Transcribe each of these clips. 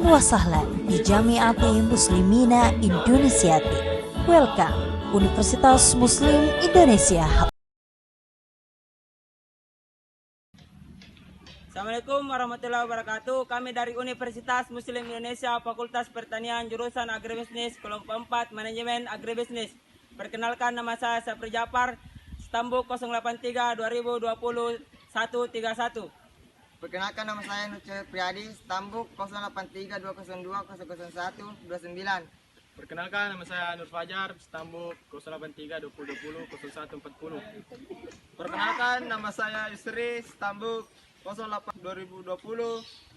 wa sahlan di Jamiati Muslimina Indonesiati. Welcome, Universitas Muslim Indonesia. Assalamualaikum warahmatullahi wabarakatuh. Kami dari Universitas Muslim Indonesia, Fakultas Pertanian, jurusan Agribisnis, kelompok 4, Manajemen Agribisnis. Perkenalkan, nama saya Sapri Japar, Stambuk 083 2020 131. Perkenalkan, nama saya Nuce Priadi, Stambuk 083 202 001 29. Perkenalkan, nama saya Nur Fajar, Stambuk 083 2020 0140. Perkenalkan, nama saya Yusri, Stambuk 08 2020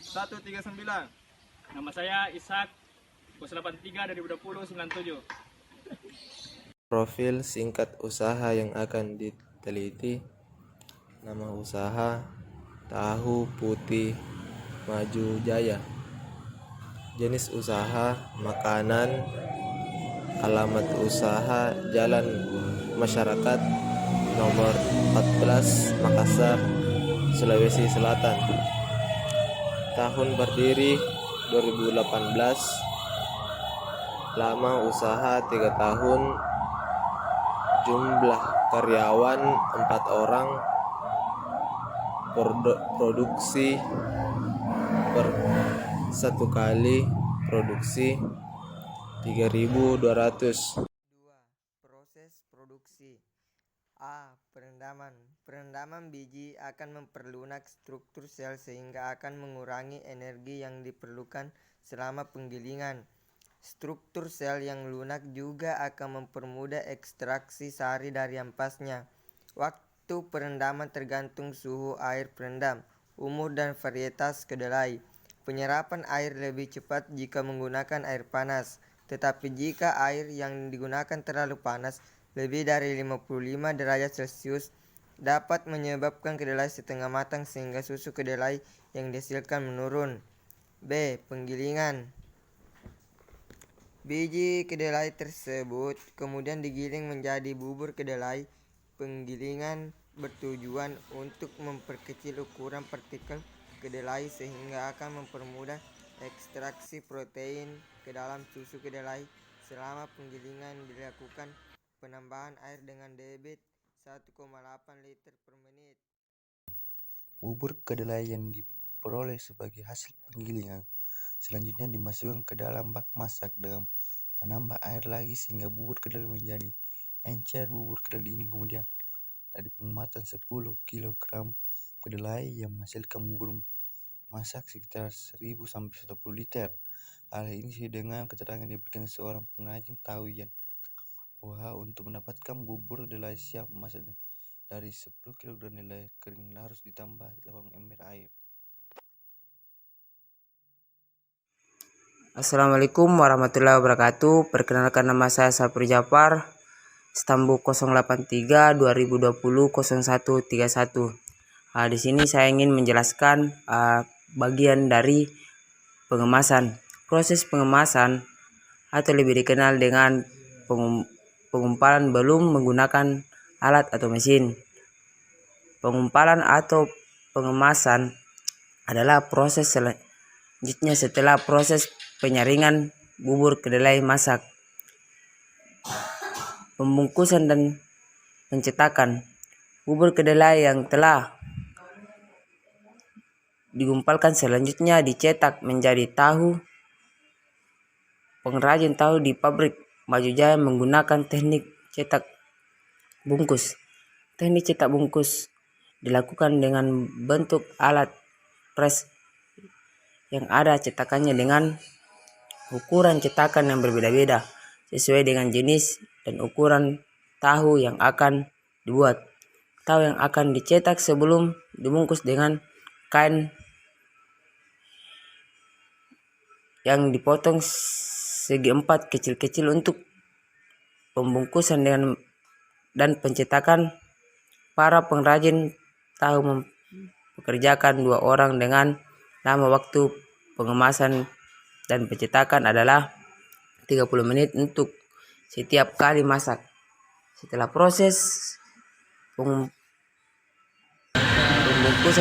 139. Nama saya Ishak, 083 2020 97. Profil singkat usaha yang akan diteliti. Nama usaha Tahu Putih Maju Jaya. Jenis usaha makanan. Alamat usaha Jalan Masyarakat nomor 14 Makassar, Sulawesi Selatan. Tahun berdiri 2018. Lama usaha 3 tahun. Jumlah karyawan 4 orang. Produksi per 1 kali produksi 3.200. 2. Proses produksi. A. Perendaman. Perendaman biji akan memperlunak struktur sel sehingga akan mengurangi energi yang diperlukan selama penggilingan. Struktur sel yang lunak juga akan mempermudah ekstraksi sari dari ampasnya. Waktu perendaman tergantung suhu air perendam, umur dan varietas kedelai. Penyerapan air lebih cepat jika menggunakan air panas, tetapi jika air yang digunakan terlalu panas, lebih dari 55 derajat Celcius, dapat menyebabkan kedelai setengah matang sehingga susu kedelai yang dihasilkan menurun. B. Penggilingan. Biji kedelai tersebut kemudian digiling menjadi bubur kedelai. Penggilingan bertujuan untuk memperkecil ukuran partikel kedelai sehingga akan mempermudah ekstraksi protein ke dalam susu kedelai. Selama penggilingan dilakukan penambahan air dengan debit 1,8 liter per menit. Bubur kedelai yang diperoleh sebagai hasil penggilingan selanjutnya dimasukkan ke dalam bak masak dengan menambah air lagi sehingga bubur kedelai menjadi encer. Bubur kedelai ini kemudian dari pengemasan 10 kg kedelai yang menghasilkan bubur masak sekitar 1000 sampai 110 liter. Hal ini sesuai dengan keterangan yang diberikan seorang pengrajin tahu yang untuk mendapatkan bubur kedelai siap masak dari 10 kg kedelai kering harus ditambah 8 ember air. Assalamualaikum warahmatullahi wabarakatuh. Perkenalkan, nama saya Sapri Japar, Stambuk 083 2020 0131. Di sini saya ingin menjelaskan bagian dari pengemasan. Proses pengemasan atau lebih dikenal dengan pengumpalan belum menggunakan alat atau mesin. Pengumpalan atau pengemasan adalah proses selanjutnya setelah proses penyaringan bubur kedelai masak, pembungkusan dan pencetakan. Bubur kedelai yang telah digumpalkan selanjutnya dicetak menjadi tahu. Pengrajin tahu di pabrik Maju Jaya menggunakan teknik cetak bungkus. Teknik cetak bungkus dilakukan dengan bentuk alat pres yang ada cetakannya dengan ukuran cetakan yang berbeda-beda sesuai dengan jenis dan ukuran tahu yang akan dibuat. Tahu yang akan dicetak sebelum dibungkus dengan kain yang dipotong segi 4 kecil-kecil untuk pembungkusan dan pencetakan. Para pengrajin tahu mempekerjakan 2 orang dengan lama waktu pengemasan dan pencetakan adalah 30 menit untuk setiap kali masak. Setelah proses pembungkusan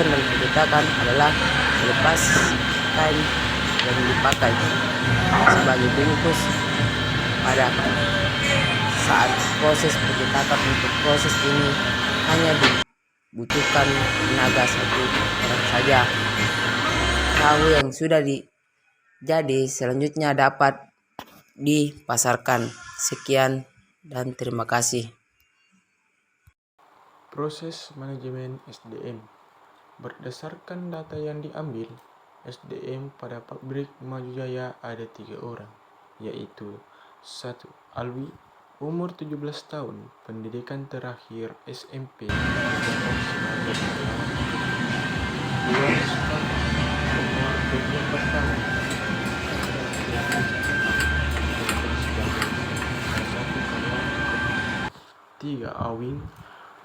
dan pencetakan adalah melepas kain yang dipakai sebagai bungkus pada saat proses pencetakan. Untuk proses ini hanya dibutuhkan tenaga 1 orang saja. Tahu yang sudah jadi selanjutnya dapat dipasarkan. Sekian dan terima kasih. Proses manajemen SDM. Berdasarkan data yang diambil, SDM pada pabrik Maju Jaya ada 3 orang, yaitu 1. Alwi, umur 17 tahun, pendidikan terakhir SMP, berkomplot sebagai karyawan. 2. Mustafa, umur 24 tahun, sebagai salah satu karyawan. 3. Awing,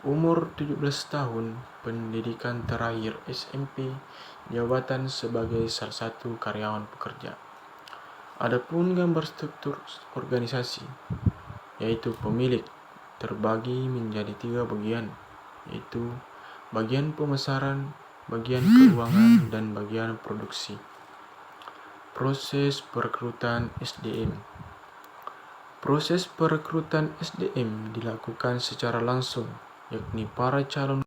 umur 17 tahun, pendidikan terakhir SMP, jabatan sebagai salah satu karyawan pekerja. Adapun gambar struktur organisasi, yaitu pemilik, terbagi menjadi 3 bagian, yaitu bagian pemasaran, bagian keuangan, dan bagian produksi. Proses perekrutan SDM. Proses perekrutan SDM dilakukan secara langsung, yakni para calon